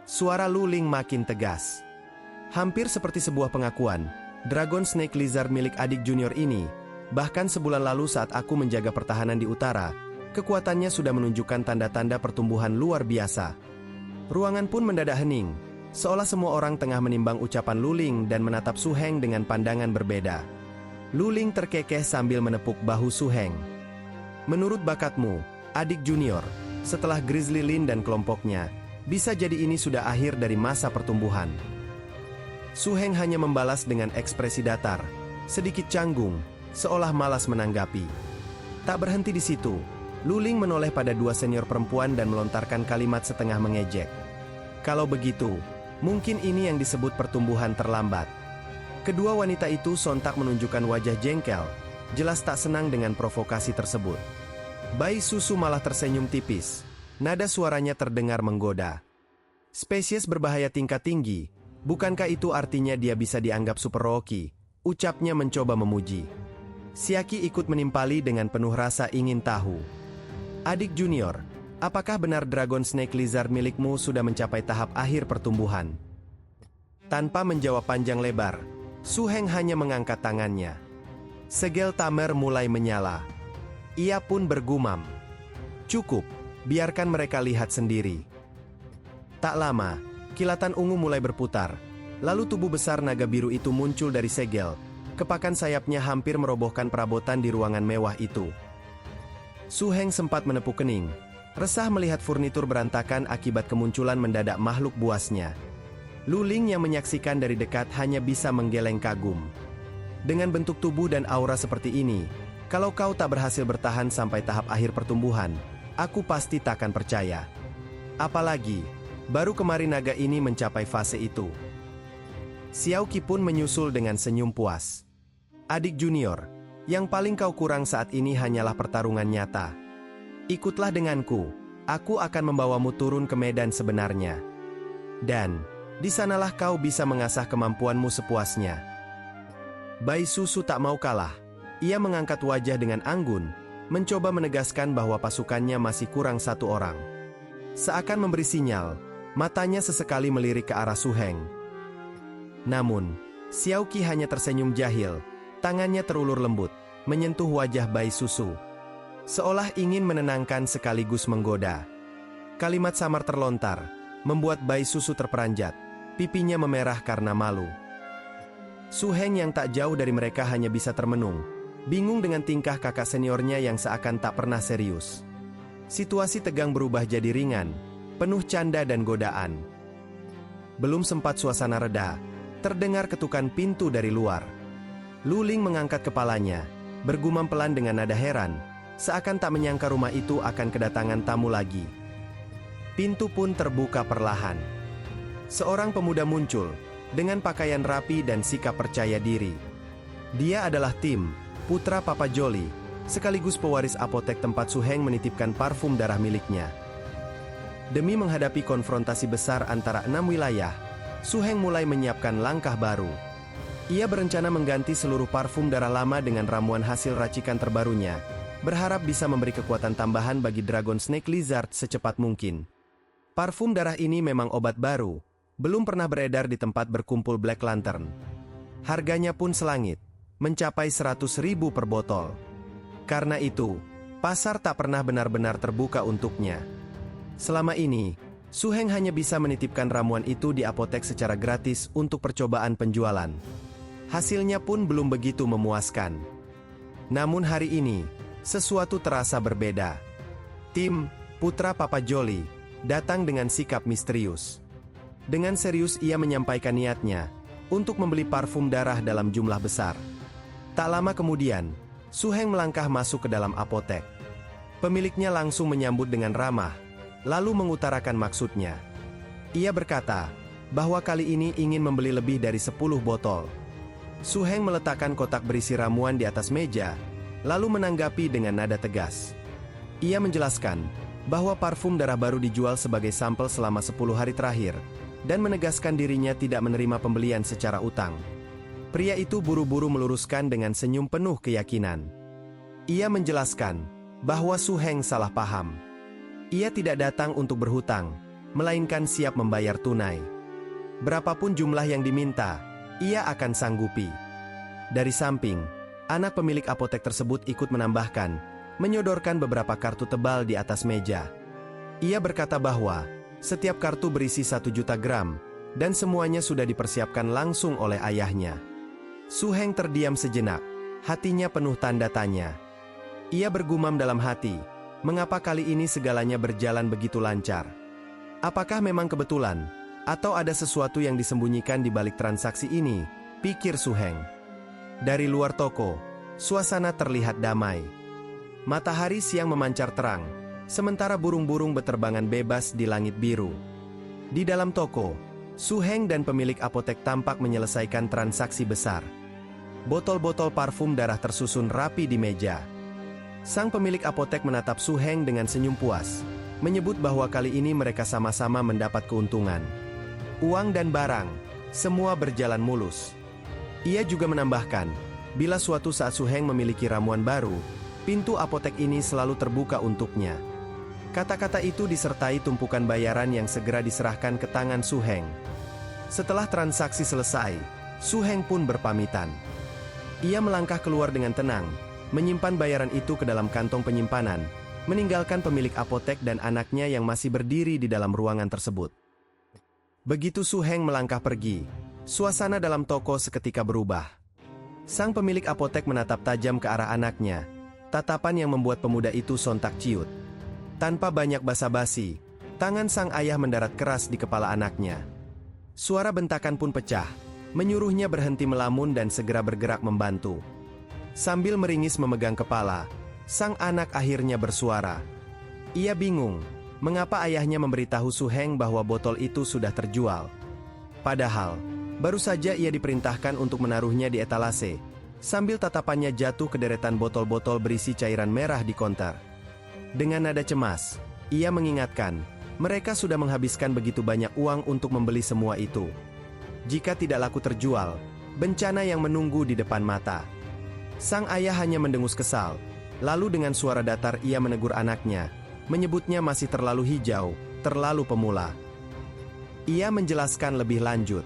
Suara Lu Ling makin tegas. Hampir seperti sebuah pengakuan, Dragon Snake Lizard milik adik junior ini, bahkan sebulan lalu saat aku menjaga pertahanan di utara, kekuatannya sudah menunjukkan tanda-tanda pertumbuhan luar biasa. Ruangan pun mendadak hening, seolah semua orang tengah menimbang ucapan Lu Ling dan menatap Su Heng dengan pandangan berbeda. Lu Ling terkekeh sambil menepuk bahu Su Heng. "Menurut bakatmu, adik junior, setelah Grizzly Lin dan kelompoknya, bisa jadi ini sudah akhir dari masa pertumbuhan." Su Heng hanya membalas dengan ekspresi datar, sedikit canggung, seolah malas menanggapi. Tak berhenti di situ, Lu Ling menoleh pada 2 senior perempuan dan melontarkan kalimat setengah mengejek. "Kalau begitu, mungkin ini yang disebut pertumbuhan terlambat." Kedua wanita itu sontak menunjukkan wajah jengkel, jelas tak senang dengan provokasi tersebut. Bai Susu malah tersenyum tipis, nada suaranya terdengar menggoda. "Spesies berbahaya tingkat tinggi, bukankah itu artinya dia bisa dianggap super Rocky?" ucapnya mencoba memuji. Siaki ikut menimpali dengan penuh rasa ingin tahu. "Adik junior, apakah benar Dragon Snake Lizard milikmu sudah mencapai tahap akhir pertumbuhan?" Tanpa menjawab panjang lebar, Su Heng hanya mengangkat tangannya. Segel Tamer mulai menyala. Ia pun bergumam, "Cukup, biarkan mereka lihat sendiri." Tak lama, kilatan ungu mulai berputar, lalu tubuh besar naga biru itu muncul dari segel. Kepakan sayapnya hampir merobohkan perabotan di ruangan mewah itu. Su Heng sempat menepuk kening, resah melihat furnitur berantakan akibat kemunculan mendadak makhluk buasnya. Lu Ling yang menyaksikan dari dekat hanya bisa menggeleng kagum. "Dengan bentuk tubuh dan aura seperti ini, kalau kau tak berhasil bertahan sampai tahap akhir pertumbuhan, aku pasti tak akan percaya. Apalagi, baru kemarin naga ini mencapai fase itu." Xiao Qi pun menyusul dengan senyum puas. "Adik junior, yang paling kau kurang saat ini hanyalah pertarungan nyata. Ikutlah denganku, aku akan membawamu turun ke medan sebenarnya. Dan, di sanalah kau bisa mengasah kemampuanmu sepuasnya." Bai Susu tak mau kalah. Ia mengangkat wajah dengan anggun, mencoba menegaskan bahwa pasukannya masih kurang 1 orang. Seakan memberi sinyal, matanya sesekali melirik ke arah Su Heng. Namun, Xiao Qi hanya tersenyum jahil, tangannya terulur lembut, menyentuh wajah Bai Susu. Seolah ingin menenangkan sekaligus menggoda. Kalimat samar terlontar, membuat Bai Susu terperanjat, pipinya memerah karena malu. Su Heng yang tak jauh dari mereka hanya bisa termenung, bingung dengan tingkah kakak seniornya yang seakan tak pernah serius. Situasi tegang berubah jadi ringan, penuh canda dan godaan. Belum sempat suasana reda, terdengar ketukan pintu dari luar. Lu Ling mengangkat kepalanya, bergumam pelan dengan nada heran, seakan tak menyangka rumah itu akan kedatangan tamu lagi. Pintu pun terbuka perlahan. Seorang pemuda muncul, dengan pakaian rapi dan sikap percaya diri. Dia adalah Tim, putra Papa Jolly, sekaligus pewaris apotek tempat Su Heng menitipkan parfum darah miliknya. Demi menghadapi konfrontasi besar antara 6 wilayah, Su Heng mulai menyiapkan langkah baru. Ia berencana mengganti seluruh parfum darah lama dengan ramuan hasil racikan terbarunya, berharap bisa memberi kekuatan tambahan bagi Dragon Snake Lizard secepat mungkin. Parfum darah ini memang obat baru, belum pernah beredar di tempat berkumpul Black Lantern. Harganya pun selangit, mencapai 100.000 per botol. Karena itu, pasar tak pernah benar-benar terbuka untuknya. Selama ini, Su Heng hanya bisa menitipkan ramuan itu di apotek secara gratis untuk percobaan penjualan. Hasilnya pun belum begitu memuaskan. Namun hari ini, sesuatu terasa berbeda. Tim Putra Papa Jolly datang dengan sikap misterius. Dengan serius ia menyampaikan niatnya untuk membeli parfum darah dalam jumlah besar. Tak lama kemudian, Su Heng melangkah masuk ke dalam apotek. Pemiliknya langsung menyambut dengan ramah, lalu mengutarakan maksudnya. Ia berkata bahwa kali ini ingin membeli lebih dari 10 botol. Su Heng meletakkan kotak berisi ramuan di atas meja, lalu menanggapi dengan nada tegas. Ia menjelaskan bahwa parfum darah baru dijual sebagai sampel selama 10 hari terakhir, dan menegaskan dirinya tidak menerima pembelian secara utang. Pria itu buru-buru meluruskan dengan senyum penuh keyakinan. Ia menjelaskan bahwa Su Heng salah paham. Ia tidak datang untuk berhutang, melainkan siap membayar tunai. Berapapun jumlah yang diminta, ia akan sanggupi. Dari samping, anak pemilik apotek tersebut ikut menambahkan, menyodorkan beberapa kartu tebal di atas meja. Ia berkata bahwa setiap kartu berisi 1 juta gram, dan semuanya sudah dipersiapkan langsung oleh ayahnya. Su Heng terdiam sejenak, hatinya penuh tanda tanya. Ia bergumam dalam hati, mengapa kali ini segalanya berjalan begitu lancar? Apakah memang kebetulan, atau ada sesuatu yang disembunyikan di balik transaksi ini? Pikir Su Heng. Dari luar toko, suasana terlihat damai. Matahari siang memancar terang, sementara burung-burung beterbangan bebas di langit biru. Di dalam toko, Su Heng dan pemilik apotek tampak menyelesaikan transaksi besar. Botol-botol parfum darah tersusun rapi di meja. Sang pemilik apotek menatap Su Heng dengan senyum puas, menyebut bahwa kali ini mereka sama-sama mendapat keuntungan. Uang dan barang, semua berjalan mulus. Ia juga menambahkan, bila suatu saat Su Heng memiliki ramuan baru, pintu apotek ini selalu terbuka untuknya. Kata-kata itu disertai tumpukan bayaran yang segera diserahkan ke tangan Su Heng. Setelah transaksi selesai, Su Heng pun berpamitan. Ia melangkah keluar dengan tenang, menyimpan bayaran itu ke dalam kantong penyimpanan, meninggalkan pemilik apotek dan anaknya yang masih berdiri di dalam ruangan tersebut. Begitu Su Heng melangkah pergi, suasana dalam toko seketika berubah. Sang pemilik apotek menatap tajam ke arah anaknya, tatapan yang membuat pemuda itu sontak ciut. Tanpa banyak basa-basi, tangan sang ayah mendarat keras di kepala anaknya. Suara bentakan pun pecah, menyuruhnya berhenti melamun dan segera bergerak membantu. Sambil meringis memegang kepala, sang anak akhirnya bersuara. Ia bingung, mengapa ayahnya memberitahu Su Heng bahwa botol itu sudah terjual. Padahal, baru saja ia diperintahkan untuk menaruhnya di etalase, sambil tatapannya jatuh ke deretan botol-botol berisi cairan merah di konter. Dengan nada cemas, ia mengingatkan, mereka sudah menghabiskan begitu banyak uang untuk membeli semua itu. Jika tidak laku terjual, bencana yang menunggu di depan mata. Sang ayah hanya mendengus kesal, lalu dengan suara datar ia menegur anaknya, menyebutnya masih terlalu hijau, terlalu pemula. Ia menjelaskan lebih lanjut.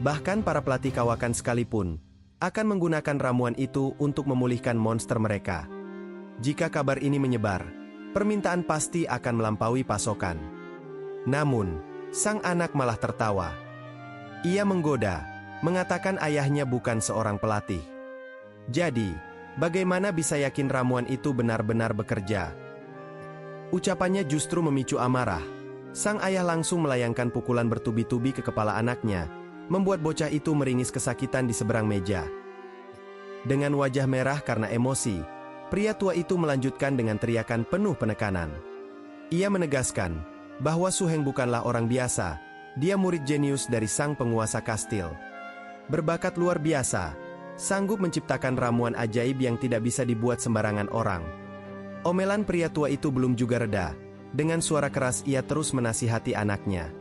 Bahkan para pelatih kawakan sekalipun akan menggunakan ramuan itu untuk memulihkan monster mereka. Jika kabar ini menyebar, permintaan pasti akan melampaui pasokan. Namun, sang anak malah tertawa. Ia menggoda, mengatakan ayahnya bukan seorang pelatih. Jadi, bagaimana bisa yakin ramuan itu benar-benar bekerja? Ucapannya justru memicu amarah. Sang ayah langsung melayangkan pukulan bertubi-tubi ke kepala anaknya, membuat bocah itu meringis kesakitan di seberang meja. Dengan wajah merah karena emosi, pria tua itu melanjutkan dengan teriakan penuh penekanan. Ia menegaskan bahwa Su Heng bukanlah orang biasa, dia murid jenius dari sang penguasa kastil. Berbakat luar biasa, sanggup menciptakan ramuan ajaib yang tidak bisa dibuat sembarangan orang. Omelan pria tua itu belum juga reda. Dengan suara keras ia terus menasihati anaknya.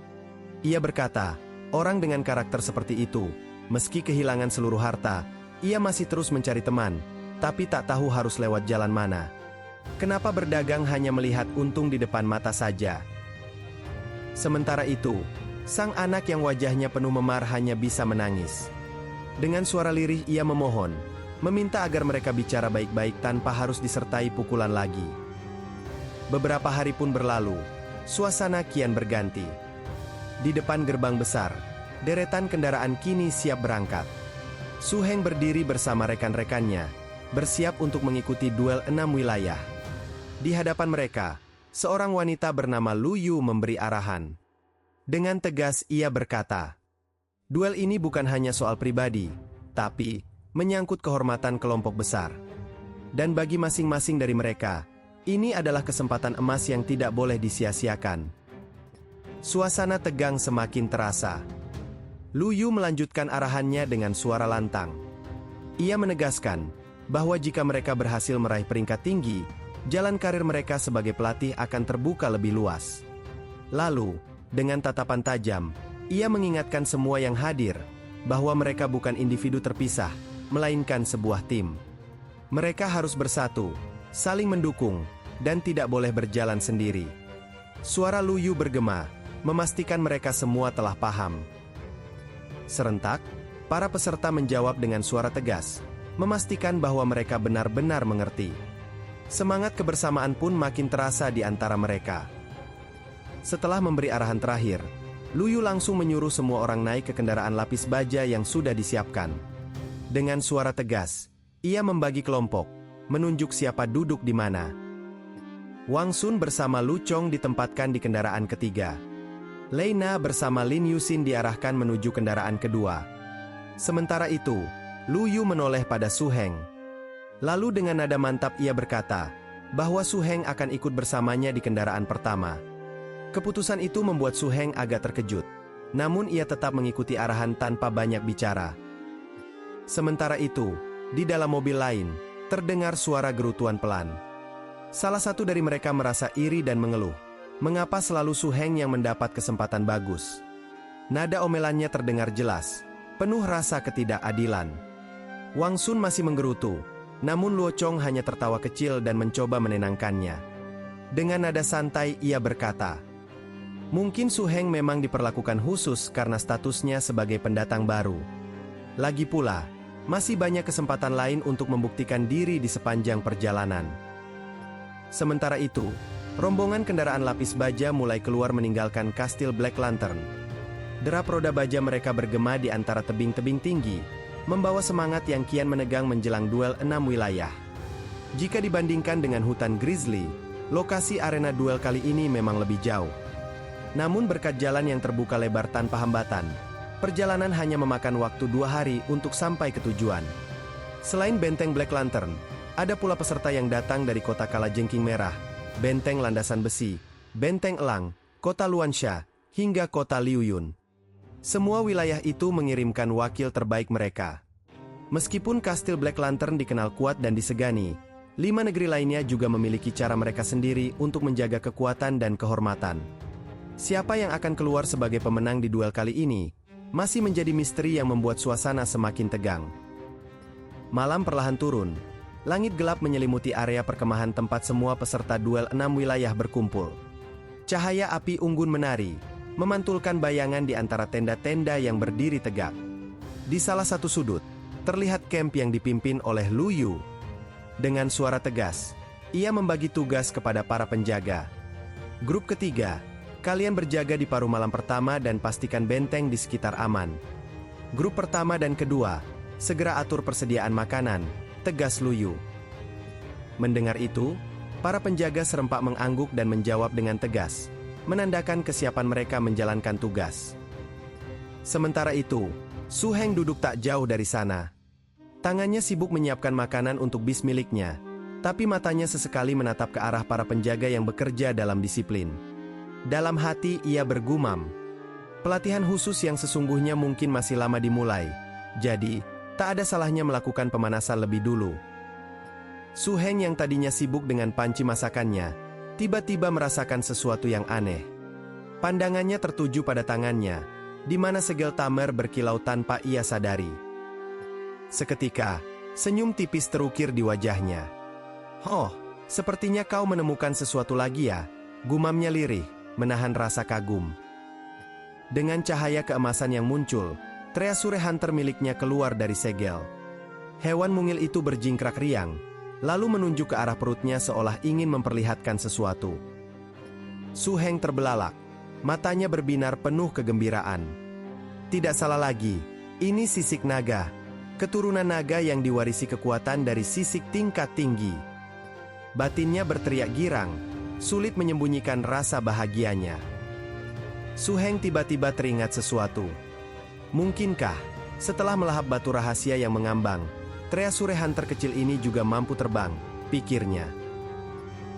Ia berkata, orang dengan karakter seperti itu, meski kehilangan seluruh harta, ia masih terus mencari teman, tapi tak tahu harus lewat jalan mana. Kenapa berdagang hanya melihat untung di depan mata saja? Sementara itu, Sang anak yang wajahnya penuh memar hanya bisa menangis. Dengan suara lirih ia memohon, meminta agar mereka bicara baik-baik tanpa harus disertai pukulan lagi. Beberapa hari pun berlalu, suasana kian berganti. Di depan gerbang besar, deretan kendaraan kini siap berangkat. Su Heng berdiri bersama rekan-rekannya, bersiap untuk mengikuti duel 6 wilayah. Di hadapan mereka, seorang wanita bernama Lu Yu memberi arahan. Dengan tegas ia berkata, duel ini bukan hanya soal pribadi, tapi menyangkut kehormatan kelompok besar. Dan bagi masing-masing dari mereka, ini adalah kesempatan emas yang tidak boleh disia-siakan. Suasana tegang semakin terasa. Lu Yu melanjutkan arahannya dengan suara lantang. Ia menegaskan bahwa jika mereka berhasil meraih peringkat tinggi, jalan karir mereka sebagai pelatih akan terbuka lebih luas. Lalu, dengan tatapan tajam, ia mengingatkan semua yang hadir bahwa mereka bukan individu terpisah, melainkan sebuah tim. Mereka harus bersatu, saling mendukung, dan tidak boleh berjalan sendiri. Suara Lu Yu bergema, memastikan mereka semua telah paham. Serentak, para peserta menjawab dengan suara tegas, memastikan bahwa mereka benar-benar mengerti. Semangat kebersamaan pun makin terasa di antara mereka. Setelah memberi arahan terakhir, Lu Yu langsung menyuruh semua orang naik ke kendaraan lapis baja yang sudah disiapkan. Dengan suara tegas, ia membagi kelompok, menunjuk siapa duduk di mana. Wang Sun bersama Lu Chong ditempatkan di kendaraan ketiga. Lei Na bersama Lin Yuxin diarahkan menuju kendaraan kedua. Sementara itu, Lu Yu menoleh pada Su Heng. Lalu dengan nada mantap ia berkata, bahwa Su Heng akan ikut bersamanya di kendaraan pertama. Keputusan itu membuat Su Heng agak terkejut, namun ia tetap mengikuti arahan tanpa banyak bicara. Sementara itu, di dalam mobil lain, terdengar suara gerutuan pelan. Salah satu dari mereka merasa iri dan mengeluh, mengapa selalu Su Heng yang mendapat kesempatan bagus. Nada omelannya terdengar jelas, penuh rasa ketidakadilan. Wang Sun masih menggerutu, namun Luo Chong hanya tertawa kecil dan mencoba menenangkannya. Dengan nada santai ia berkata, mungkin Su Heng memang diperlakukan khusus karena statusnya sebagai pendatang baru. Lagi pula, masih banyak kesempatan lain untuk membuktikan diri di sepanjang perjalanan. Sementara itu, rombongan kendaraan lapis baja mulai keluar meninggalkan Kastil Black Lantern. Derap roda baja mereka bergema di antara tebing-tebing tinggi, membawa semangat yang kian menegang menjelang duel 6 wilayah. Jika dibandingkan dengan hutan Grizzly, lokasi arena duel kali ini memang lebih jauh. Namun berkat jalan yang terbuka lebar tanpa hambatan, perjalanan hanya memakan waktu 2 hari untuk sampai ke tujuan. Selain benteng Black Lantern, ada pula peserta yang datang dari kota Kalajengking Merah, benteng Landasan Besi, benteng Elang, kota Luansha, hingga kota Liuyun. Semua wilayah itu mengirimkan wakil terbaik mereka. Meskipun Kastil Black Lantern dikenal kuat dan disegani, 5 negeri lainnya juga memiliki cara mereka sendiri untuk menjaga kekuatan dan kehormatan. Siapa yang akan keluar sebagai pemenang di duel kali ini, masih menjadi misteri yang membuat suasana semakin tegang. Malam perlahan turun, langit gelap menyelimuti area perkemahan tempat semua peserta duel 6 wilayah berkumpul. Cahaya api unggun menari, memantulkan bayangan di antara tenda-tenda yang berdiri tegak. Di salah satu sudut, terlihat camp yang dipimpin oleh Lu Yu. Dengan suara tegas, ia membagi tugas kepada para penjaga. Grup ketiga, kalian berjaga di paruh malam pertama dan pastikan benteng di sekitar aman. Grup pertama dan kedua, segera atur persediaan makanan, tegas Lu Yu. Mendengar itu, para penjaga serempak mengangguk dan menjawab dengan tegas, menandakan kesiapan mereka menjalankan tugas. Sementara itu, Su Heng duduk tak jauh dari sana. Tangannya sibuk menyiapkan makanan untuk bis miliknya, tapi matanya sesekali menatap ke arah para penjaga yang bekerja dalam disiplin. Dalam hati ia bergumam, pelatihan khusus yang sesungguhnya mungkin masih lama dimulai, jadi tak ada salahnya melakukan pemanasan lebih dulu. Su Heng yang tadinya sibuk dengan panci masakannya, tiba-tiba merasakan sesuatu yang aneh. Pandangannya tertuju pada tangannya, di mana segel tamer berkilau tanpa ia sadari. Seketika, senyum tipis terukir di wajahnya. "Oh, sepertinya kau menemukan sesuatu lagi ya," gumamnya lirih, menahan rasa kagum. Dengan cahaya keemasan yang muncul, Treasure Hunter miliknya keluar dari segel. Hewan mungil itu berjingkrak riang, lalu menunjuk ke arah perutnya seolah ingin memperlihatkan sesuatu. Su Heng terbelalak, matanya berbinar penuh kegembiraan. Tidak salah lagi, ini sisik naga, keturunan naga yang diwarisi kekuatan dari sisik tingkat tinggi. Batinnya berteriak girang, sulit menyembunyikan rasa bahagianya. Su Heng tiba-tiba teringat sesuatu. Mungkinkah, setelah melahap batu rahasia yang mengambang, Treasure Hunter kecil ini juga mampu terbang, pikirnya.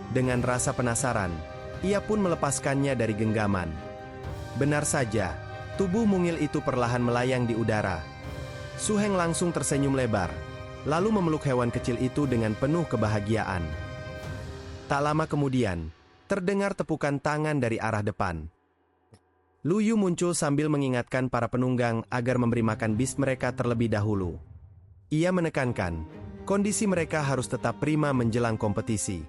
Dengan rasa penasaran, ia pun melepaskannya dari genggaman. Benar saja, tubuh mungil itu perlahan melayang di udara. Su Heng langsung tersenyum lebar, lalu memeluk hewan kecil itu dengan penuh kebahagiaan. Tak lama kemudian, terdengar tepukan tangan dari arah depan. Lu Yu muncul sambil mengingatkan para penunggang agar memberi makan bis mereka terlebih dahulu. Ia menekankan, kondisi mereka harus tetap prima menjelang kompetisi.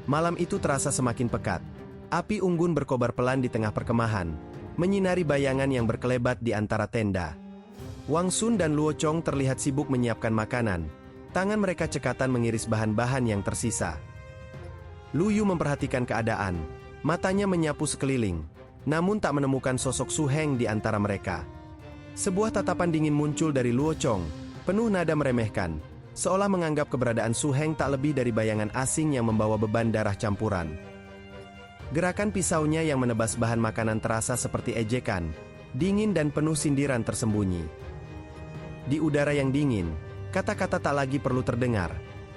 Malam itu terasa semakin pekat. Api unggun berkobar pelan di tengah perkemahan, menyinari bayangan yang berkelebat di antara tenda. Wang Sun dan Luo Chong terlihat sibuk menyiapkan makanan. Tangan mereka cekatan mengiris bahan-bahan yang tersisa. Lu Yu memperhatikan keadaan, matanya menyapu sekeliling, namun tak menemukan sosok Su Heng di antara mereka. Sebuah tatapan dingin muncul dari Luo Chong, penuh nada meremehkan, seolah menganggap keberadaan Su Heng tak lebih dari bayangan asing yang membawa beban darah campuran. Gerakan pisaunya yang menebas bahan makanan terasa seperti ejekan, dingin dan penuh sindiran tersembunyi. Di udara yang dingin, kata-kata tak lagi perlu terdengar,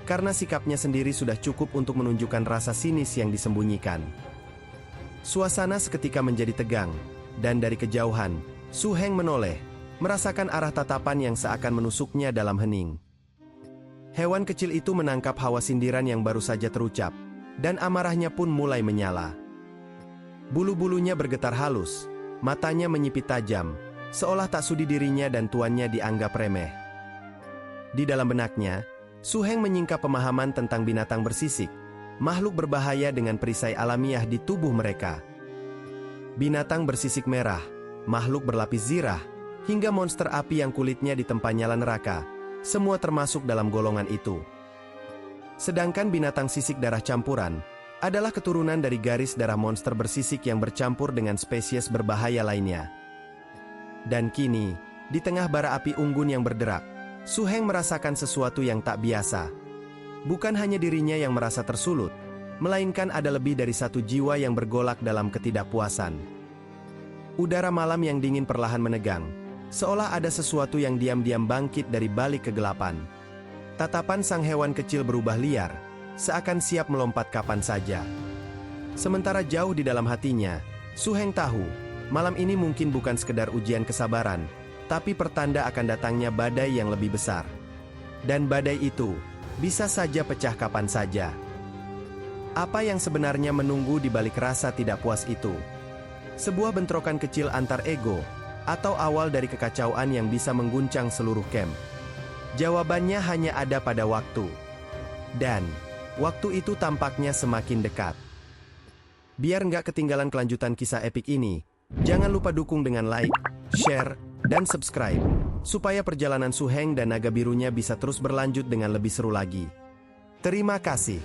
karena sikapnya sendiri sudah cukup untuk menunjukkan rasa sinis yang disembunyikan. Suasana seketika menjadi tegang, dan dari kejauhan, Su Heng menoleh, merasakan arah tatapan yang seakan menusuknya dalam hening. Hewan kecil itu menangkap hawa sindiran yang baru saja terucap, dan amarahnya pun mulai menyala. Bulu-bulunya bergetar halus, matanya menyipit tajam, seolah tak sudi dirinya dan tuannya dianggap remeh. Di dalam benaknya, Su Heng menyingkap pemahaman tentang binatang bersisik, makhluk berbahaya dengan perisai alamiah di tubuh mereka. Binatang bersisik merah, makhluk berlapis zirah, hingga monster api yang kulitnya ditempa nyala neraka, semua termasuk dalam golongan itu. Sedangkan binatang sisik darah campuran adalah keturunan dari garis darah monster bersisik yang bercampur dengan spesies berbahaya lainnya. Dan kini, di tengah bara api unggun yang berderak, Su Heng merasakan sesuatu yang tak biasa. Bukan hanya dirinya yang merasa tersulut, melainkan ada lebih dari satu jiwa yang bergolak dalam ketidakpuasan. Udara malam yang dingin perlahan menegang, seolah ada sesuatu yang diam-diam bangkit dari balik kegelapan. Tatapan sang hewan kecil berubah liar, seakan siap melompat kapan saja. Sementara jauh di dalam hatinya, Su Heng tahu, malam ini mungkin bukan sekedar ujian kesabaran, tapi pertanda akan datangnya badai yang lebih besar. Dan badai itu bisa saja pecah kapan saja. Apa yang sebenarnya menunggu di balik rasa tidak puas itu? Sebuah bentrokan kecil antar ego, atau awal dari kekacauan yang bisa mengguncang seluruh camp? Jawabannya hanya ada pada waktu. Dan waktu itu tampaknya semakin dekat. Biar nggak ketinggalan kelanjutan kisah epik ini, jangan lupa dukung dengan like, share, dan subscribe, supaya perjalanan Su Heng dan naga birunya bisa terus berlanjut dengan lebih seru lagi. Terima kasih.